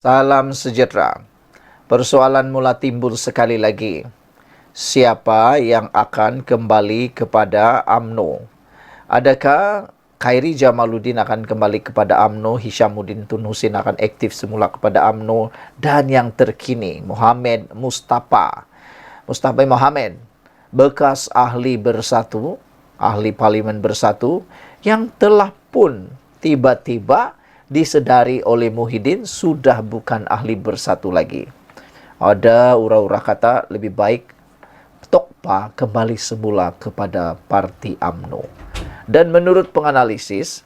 Salam sejahtera. Persoalan mula timbul sekali lagi. Siapa yang akan kembali kepada UMNO? Adakah Khairi Jamaluddin akan kembali kepada UMNO, Hishamuddin Tun Husin akan aktif semula kepada UMNO, dan yang terkini Muhammad Mustafa Mohamed, bekas ahli Bersatu, ahli Parlimen Bersatu, yang telah pun tiba-tiba disedari oleh Muhyiddin sudah bukan ahli Bersatu lagi. Ada ura-ura kata lebih baik Tokpa kembali semula kepada parti UMNO. Dan menurut penganalisis,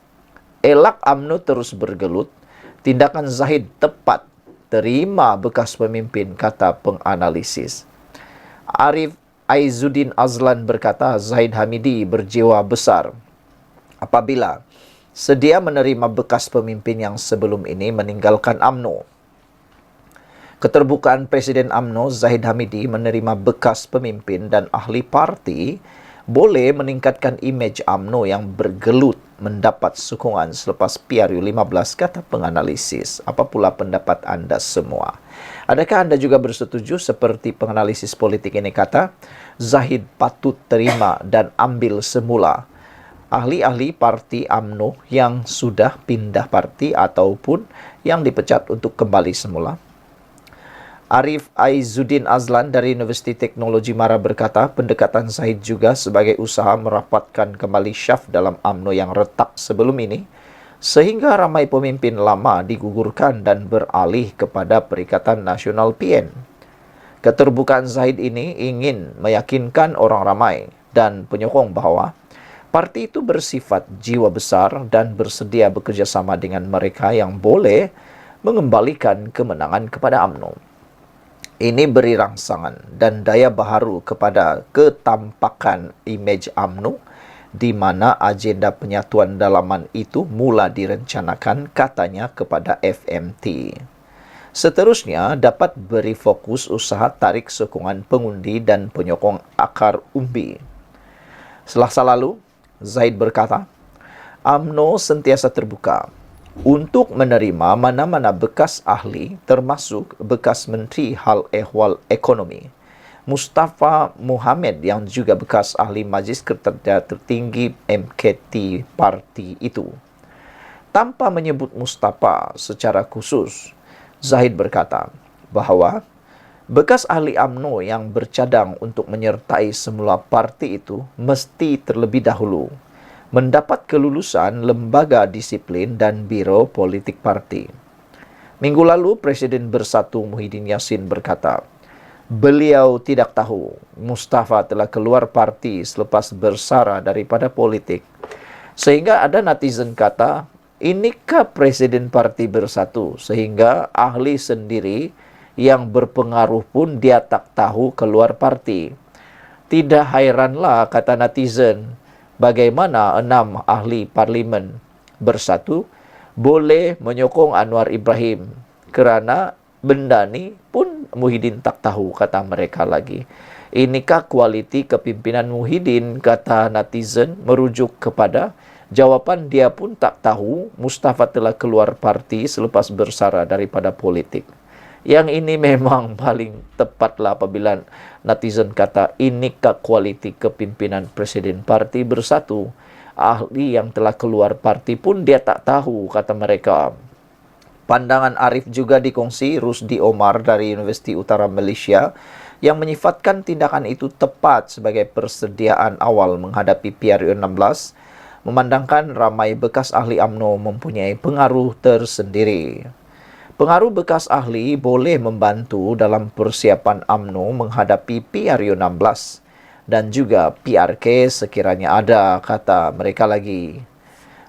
elak UMNO terus bergelut, tindakan Zahid tepat, terima bekas pemimpin, kata penganalisis. Arif Aizuddin Azlan berkata Zahid Hamidi berjiwa besar apabila sedia menerima bekas pemimpin yang sebelum ini meninggalkan UMNO. Keterbukaan Presiden UMNO Zahid Hamidi menerima bekas pemimpin dan ahli parti boleh meningkatkan imej UMNO yang bergelut mendapat sokongan selepas PRU 15, kata penganalisis. Apa pula pendapat anda semua? Adakah anda juga bersetuju seperti penganalisis politik ini kata, Zahid patut terima dan ambil semula ahli-ahli parti UMNO yang sudah pindah parti ataupun yang dipecat untuk kembali semula? Arif Aizuddin Azlan dari Universiti Teknologi Mara berkata, pendekatan Zahid juga sebagai usaha merapatkan kembali syaf dalam UMNO yang retak sebelum ini, sehingga ramai pemimpin lama digugurkan dan beralih kepada Perikatan Nasional PN. Keterbukaan Zahid ini ingin meyakinkan orang ramai dan penyokong bahwa parti itu bersifat jiwa besar dan bersedia bekerjasama dengan mereka yang boleh mengembalikan kemenangan kepada UMNO. Ini beri rangsangan dan daya baharu kepada ketampakan imej UMNO di mana agenda penyatuan dalaman itu mula direncanakan katanya kepada FMT. Seterusnya dapat beri fokus usaha tarik sokongan pengundi dan penyokong akar umbi. Selasa lalu, Zahid berkata, UMNO sentiasa terbuka untuk menerima mana-mana bekas ahli termasuk bekas Menteri Hal Ehwal Ekonomi Mustafa Mohamed yang juga bekas ahli Majlis Kerja Tertinggi MKT parti itu. Tanpa menyebut Mustafa secara khusus, Zahid berkata bahawa bekas ahli UMNO yang bercadang untuk menyertai semula parti itu mesti terlebih dahulu mendapat kelulusan lembaga disiplin dan biro politik parti. Minggu lalu, Presiden Bersatu Muhyiddin Yassin berkata, beliau tidak tahu Mustafa telah keluar parti selepas bersara daripada politik. Sehingga ada netizen kata, inikah Presiden Parti Bersatu sehingga ahli sendiri yang berpengaruh pun dia tak tahu keluar parti. Tidak hairanlah, kata netizen, bagaimana 6 ahli parlimen Bersatu boleh menyokong Anwar Ibrahim kerana benda ni pun Muhyiddin tak tahu, kata mereka lagi. Inikah kualiti kepimpinan Muhyiddin, kata netizen, merujuk kepada jawapan dia pun tak tahu Mustafa telah keluar parti selepas bersara daripada politik. Yang ini memang paling tepatlah apabila netizen kata inikah kualiti kepimpinan Presiden Parti Bersatu. Ahli yang telah keluar parti pun dia tak tahu, kata mereka. Pandangan Arif juga dikongsi Rusdi Omar dari Universiti Utara Malaysia yang menyifatkan tindakan itu tepat sebagai persediaan awal menghadapi PRU 16, memandangkan ramai bekas ahli UMNO mempunyai pengaruh tersendiri. Pengaruh bekas ahli boleh membantu dalam persiapan UMNO menghadapi PRU 16 dan juga PRK sekiranya ada, kata mereka lagi.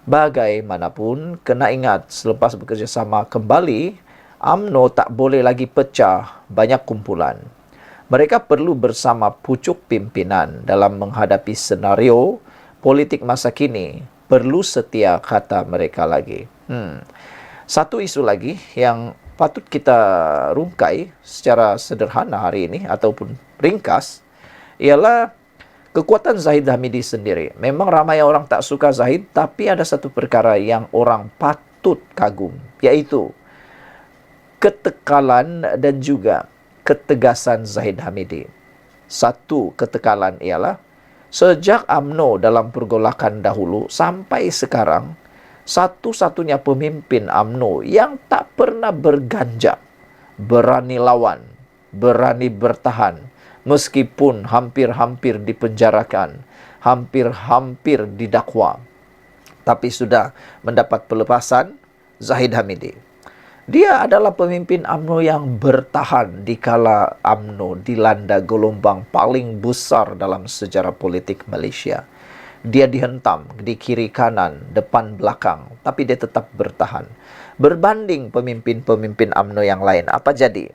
Bagaimanapun, kena ingat selepas bekerjasama kembali, UMNO tak boleh lagi pecah banyak kumpulan. Mereka perlu bersama pucuk pimpinan dalam menghadapi senario politik masa kini. Perlu setia, kata mereka lagi. Satu isu lagi yang patut kita rungkai secara sederhana hari ini ataupun ringkas ialah kekuatan Zahid Hamidi sendiri. Memang ramai orang tak suka Zahid, tapi ada satu perkara yang orang patut kagum, iaitu ketekalan dan juga ketegasan Zahid Hamidi. Satu ketekalan ialah sejak UMNO dalam pergolakan dahulu sampai sekarang, satu-satunya pemimpin UMNO yang tak pernah berganjak, berani lawan, berani bertahan, meskipun hampir-hampir dipenjarakan, hampir-hampir didakwa, tapi sudah mendapat pelepasan, Zahid Hamidi. Dia adalah pemimpin UMNO yang bertahan di kala UMNO dilanda gelombang paling besar dalam sejarah politik Malaysia. Dia dihentam di kiri kanan, depan belakang, tapi dia tetap bertahan. Berbanding pemimpin-pemimpin UMNO yang lain, apa jadi?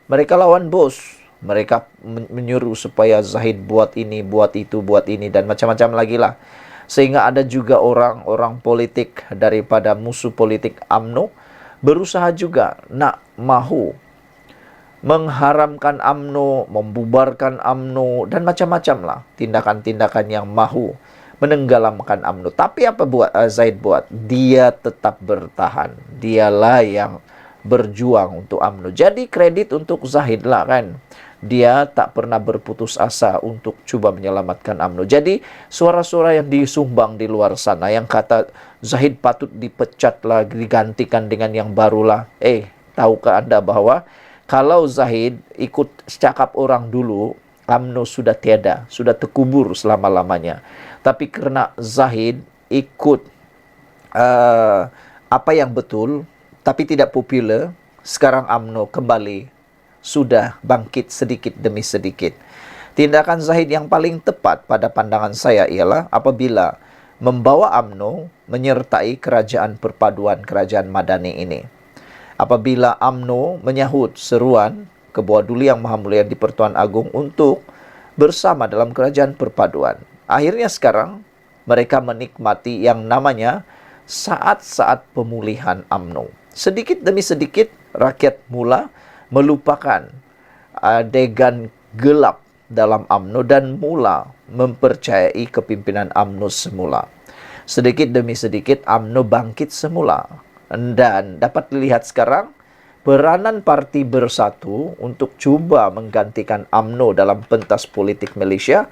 Mereka lawan bos. Mereka menyuruh supaya Zahid buat ini, buat itu, buat ini, dan macam-macam lagi lah. Sehingga ada juga orang-orang politik daripada musuh politik UMNO berusaha juga nak mahu mengharamkan UMNO, membubarkan UMNO, dan macam-macam lah tindakan-tindakan yang mahu menenggelamkan UMNO. Tapi apa Zahid buat? Dia tetap bertahan. Dialah yang berjuang untuk UMNO. Jadi kredit untuk Zahid lah kan. Dia tak pernah berputus asa untuk cuba menyelamatkan UMNO. Jadi suara-suara yang disumbang di luar sana yang kata Zahid patut dipecat lah, digantikan dengan yang barulah. Tahukah anda bahwa kalau Zahid ikut cakap orang dulu, UMNO sudah tiada, sudah terkubur selama-lamanya. Tapi kerana Zahid ikut apa yang betul, tapi tidak popular, sekarang UMNO kembali sudah bangkit sedikit demi sedikit. Tindakan Zahid yang paling tepat pada pandangan saya ialah apabila membawa UMNO menyertai kerajaan perpaduan kerajaan Madani ini. Apabila UMNO menyahut seruan Ketua Duli Yang Maha Mulia di Pertuan Agong untuk bersama dalam kerajaan perpaduan. Akhirnya sekarang mereka menikmati yang namanya saat-saat pemulihan UMNO. Sedikit demi sedikit rakyat mula melupakan adegan gelap dalam UMNO dan mula mempercayai kepimpinan UMNO semula. Sedikit demi sedikit UMNO bangkit semula. Dan dapat dilihat sekarang peranan Parti Bersatu untuk cuba menggantikan UMNO dalam pentas politik Malaysia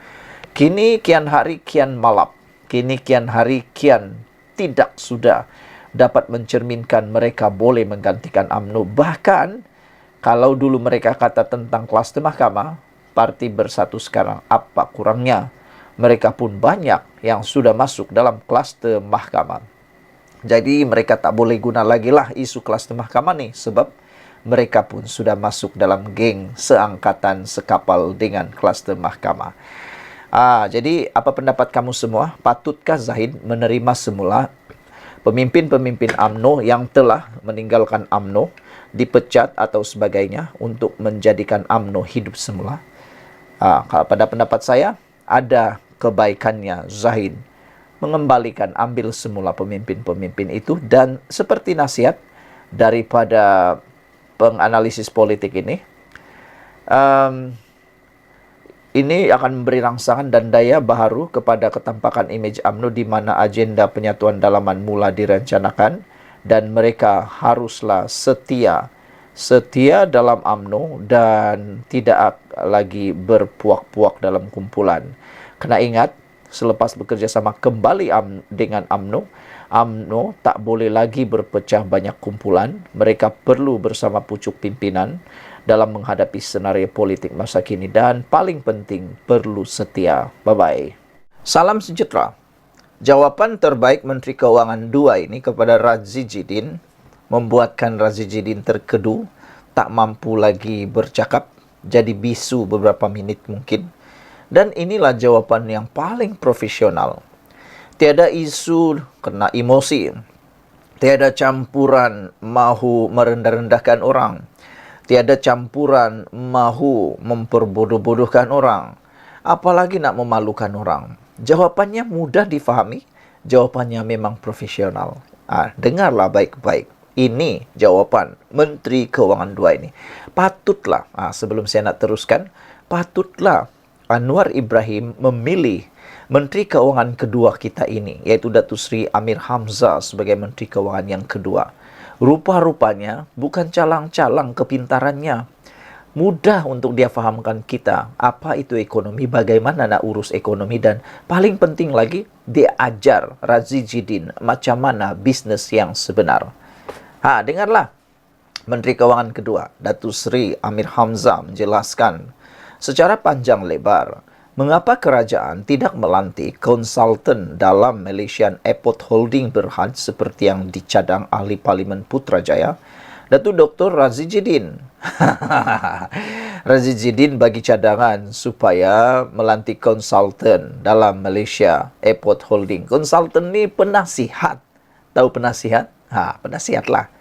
kini kian hari kian malap. Kini kian hari kian tidak sudah dapat mencerminkan mereka boleh menggantikan UMNO. Bahkan kalau dulu mereka kata tentang kluster mahkamah, Parti Bersatu sekarang apa kurangnya? Mereka pun banyak yang sudah masuk dalam kluster mahkamah. Jadi mereka tak boleh guna lagi lah isu kluster mahkamah nih, sebab mereka pun sudah masuk dalam geng seangkatan sekapal dengan kluster mahkamah. Jadi apa pendapat kamu semua? Patutkah Zahid menerima semula pemimpin-pemimpin UMNO yang telah meninggalkan UMNO, dipecat atau sebagainya untuk menjadikan UMNO hidup semula? Kalau pada pendapat saya, ada kebaikannya Zahid mengembalikan, ambil semula pemimpin-pemimpin itu, dan seperti nasihat daripada penganalisis politik ini akan memberi rangsangan dan daya baharu kepada ketampakan imej UMNO di mana agenda penyatuan dalaman mula direncanakan dan mereka haruslah setia dalam UMNO dan tidak lagi berpuak-puak dalam kumpulan. Kena ingat, selepas bekerja sama kembali dengan UMNO, UMNO tak boleh lagi berpecah banyak kumpulan. Mereka perlu bersama pucuk pimpinan dalam menghadapi senario politik masa kini dan paling penting perlu setia. Bye-bye. Salam sejahtera. Jawapan terbaik Menteri Keuangan 2 ini kepada Razi Jidin membuatkan Razi Jidin terkedu, tak mampu lagi bercakap, jadi bisu beberapa menit mungkin. Dan inilah jawapan yang paling profesional. Tiada isu kena emosi, tiada campuran mahu merendah-rendahkan orang, tiada campuran mahu memperbodoh-bodohkan orang, apalagi nak memalukan orang. Jawapannya mudah difahami, jawapannya memang profesional. Dengarlah baik-baik. Ini jawapan Menteri Keuangan 2 ini. Patutlah, sebelum saya nak teruskan, patutlah Anwar Ibrahim memilih Menteri Keuangan kedua kita ini, yaitu Datuk Seri Amir Hamzah sebagai Menteri Keuangan yang kedua, rupa-rupanya bukan calang-calang kepintarannya. Mudah untuk dia fahamkan kita apa itu ekonomi, bagaimana nak urus ekonomi, dan paling penting lagi, dia ajar Razidin macam mana bisnes yang sebenar. Dengarlah Menteri Keuangan kedua, Datuk Seri Amir Hamzah menjelaskan secara panjang lebar mengapa kerajaan tidak melantik konsultan dalam Malaysian Airport Holding Berhad seperti yang dicadang ahli Parlimen Putrajaya, Datuk Dr. Razidin. Razidin bagi cadangan supaya melantik konsultan dalam Malaysia Airport Holding. Konsultan ni penasihat. Tahu penasihat? Penasihat lah.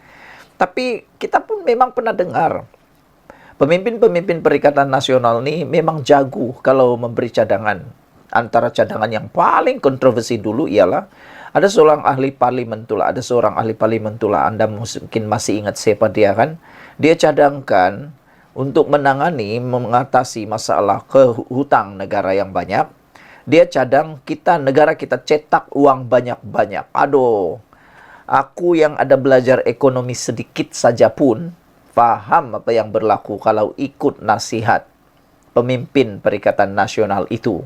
Tapi kita pun memang pernah dengar pemimpin-pemimpin Perikatan Nasional ni memang jago kalau memberi cadangan. Antara cadangan yang paling kontroversi dulu ialah ada seorang ahli parlimen itulah, Anda mungkin masih ingat siapa dia kan? Dia cadangkan untuk mengatasi masalah hutang negara yang banyak. Dia cadang negara kita cetak uang banyak-banyak. Aduh, aku yang ada belajar ekonomi sedikit saja pun faham apa yang berlaku kalau ikut nasihat pemimpin Perikatan Nasional itu.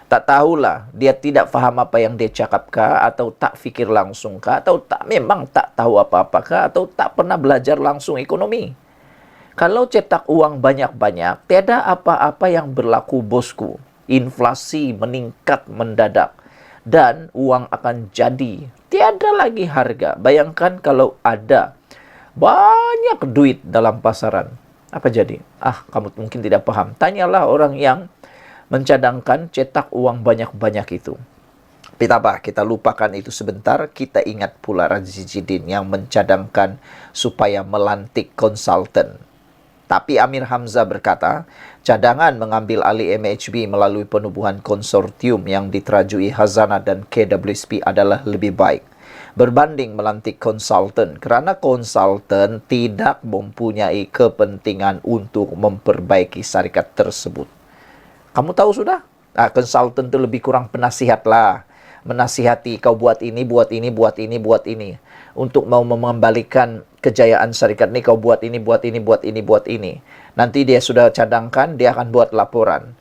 Tak tahulah dia tidak faham apa yang dia cakapkah, atau tak fikir langsungkah, atau memang tak tahu apa-apakah, atau tak pernah belajar langsung ekonomi. Kalau cetak uang banyak-banyak, tiada apa-apa yang berlaku, bosku. Inflasi meningkat mendadak dan uang akan jadi tiada lagi harga. Bayangkan kalau ada banyak duit dalam pasaran. Apa jadi? Kamu mungkin tidak paham. Tanyalah orang yang mencadangkan cetak uang banyak-banyak itu. Tapi tak apa, kita lupakan itu sebentar. Kita ingat pula Razidin yang mencadangkan supaya melantik konsultan. Tapi Amir Hamzah berkata, cadangan mengambil alih MHB melalui penubuhan konsortium yang diterajui Khazanah dan KWSP adalah lebih baik berbanding melantik konsultan, kerana konsultan tidak mempunyai kepentingan untuk memperbaiki syarikat tersebut. Kamu tahu sudah? Konsultan itu lebih kurang penasihat lah. Menasihati, kau buat ini, buat ini, buat ini, buat ini. Untuk mau mengembalikan kejayaan syarikat ini, kau buat ini, buat ini, buat ini, buat ini. Nanti dia sudah cadangkan, dia akan buat laporan.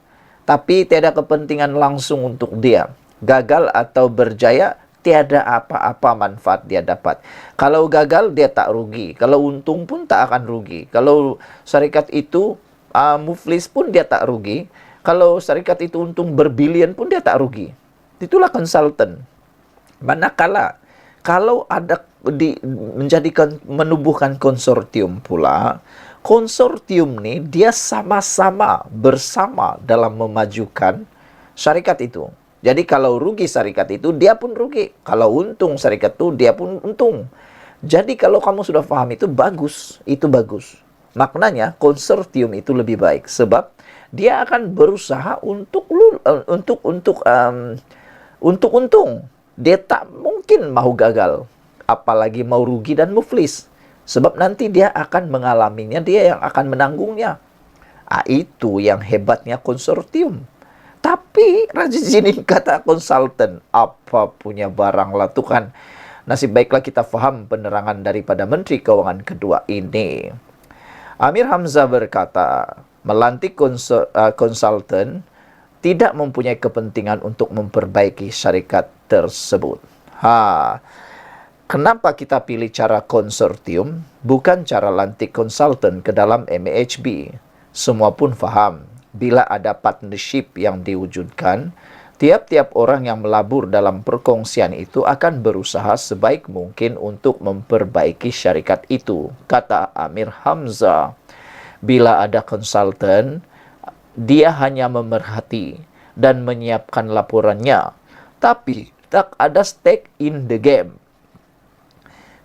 Tapi tiada kepentingan langsung untuk dia. Gagal atau berjaya, tiada apa-apa manfaat dia dapat. Kalau gagal, dia tak rugi. Kalau untung pun tak akan rugi. Kalau syarikat itu muflis pun dia tak rugi. Kalau syarikat itu untung berbilion pun dia tak rugi. Itulah konsultan. Manakala kalau ada menubuhkan konsortium pula, konsortium ni dia sama-sama bersama dalam memajukan syarikat itu. Jadi kalau rugi syarikat itu, dia pun rugi. Kalau untung syarikat itu, dia pun untung. Jadi kalau kamu sudah paham itu bagus, Maknanya konsortium itu lebih baik sebab dia akan berusaha untuk untung. Dia tak mungkin mau gagal, apalagi mau rugi dan muflis. Sebab nanti dia akan mengalaminya, dia yang akan menanggungnya. Itu yang hebatnya konsortium. Tapi Razidin kata konsultan, apa punya barang lah tu kan. Nasib baiklah kita faham penerangan daripada Menteri Keuangan kedua ini. Amir Hamzah berkata, melantik konsultan tidak mempunyai kepentingan untuk memperbaiki syarikat tersebut. Kenapa kita pilih cara konsortium, bukan cara lantik konsultan ke dalam MHB? Semua pun faham. Bila ada partnership yang diwujudkan, tiap-tiap orang yang melabur dalam perkongsian itu akan berusaha sebaik mungkin untuk memperbaiki syarikat itu, kata Amir Hamzah. Bila ada konsultan, dia hanya memerhati dan menyiapkan laporannya, tapi tak ada stake in the game.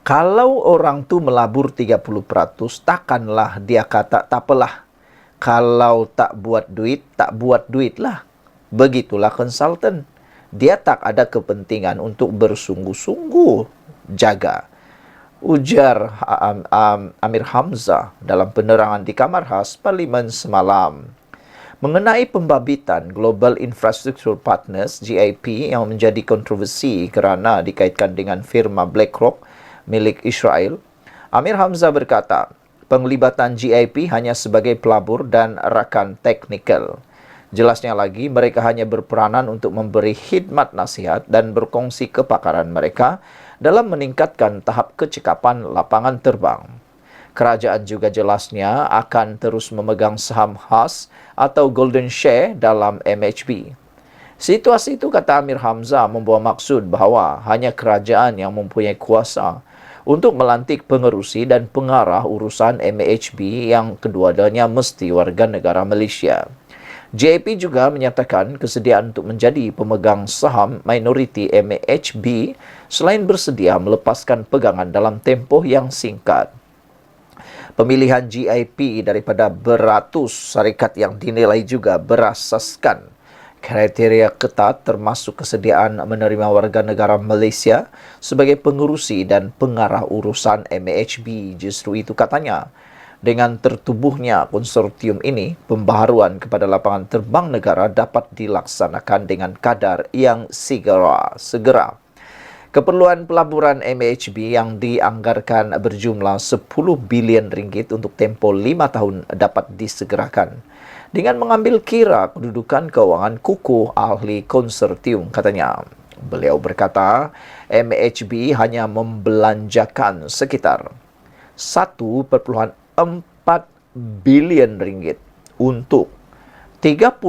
Kalau orang tu melabur 30%, takkanlah dia kata, tak apalah. Kalau tak buat duit, tak buat duit lah. Begitulah konsultan. Dia tak ada kepentingan untuk bersungguh-sungguh jaga. Ujar Amir Hamzah dalam penerangan di Kamar Khas Parlimen semalam. Mengenai pembabitan Global Infrastructure Partners (GIP) yang menjadi kontroversi kerana dikaitkan dengan firma BlackRock milik Israel, Amir Hamzah berkata, penglibatan GIP hanya sebagai pelabur dan rakan teknikal. Jelasnya lagi, mereka hanya berperanan untuk memberi khidmat nasihat dan berkongsi kepakaran mereka dalam meningkatkan tahap kecekapan lapangan terbang. Kerajaan juga jelasnya akan terus memegang saham khas atau golden share dalam MHB. Situasi itu, kata Amir Hamzah, membawa maksud bahawa hanya kerajaan yang mempunyai kuasa untuk melantik pengerusi dan pengarah urusan MHB yang kedua-duanya mesti warga negara Malaysia. JIP juga menyatakan kesediaan untuk menjadi pemegang saham minoriti MHB selain bersedia melepaskan pegangan dalam tempoh yang singkat. Pemilihan GIP daripada beratus syarikat yang dinilai juga berasaskan kriteria ketat termasuk kesediaan menerima warga negara Malaysia sebagai pengurusi dan pengarah urusan MHB. Justru itu katanya, dengan tertubuhnya konsortium ini, pembaharuan kepada lapangan terbang negara dapat dilaksanakan dengan kadar yang segera. Keperluan pelaburan MHB yang dianggarkan berjumlah 10 bilion ringgit untuk tempoh 5 tahun dapat disegerakan. Dengan mengambil kira kedudukan kewangan kukuh ahli konsortium, katanya. Beliau berkata, MHB hanya membelanjakan sekitar 1,4 bilion ringgit untuk 39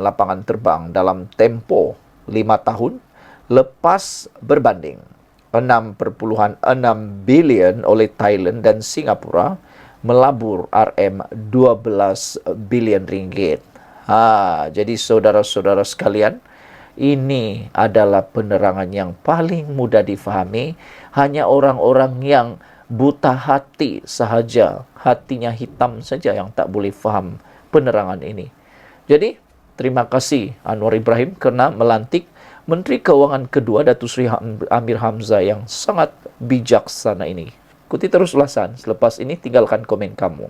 lapangan terbang dalam tempoh 5 tahun lepas berbanding 6,6 bilion oleh Thailand dan Singapura melabur RM12 bilion ringgit. Jadi saudara-saudara sekalian, ini adalah penerangan yang paling mudah difahami. Hanya orang-orang yang buta hati sahaja, hatinya hitam saja yang tak boleh faham penerangan ini. Jadi, terima kasih Anwar Ibrahim kerana melantik Menteri Keuangan kedua Datuk Seri Amir Hamzah yang sangat bijaksana ini. Ikuti terus ulasan. Selepas ini tinggalkan komen kamu.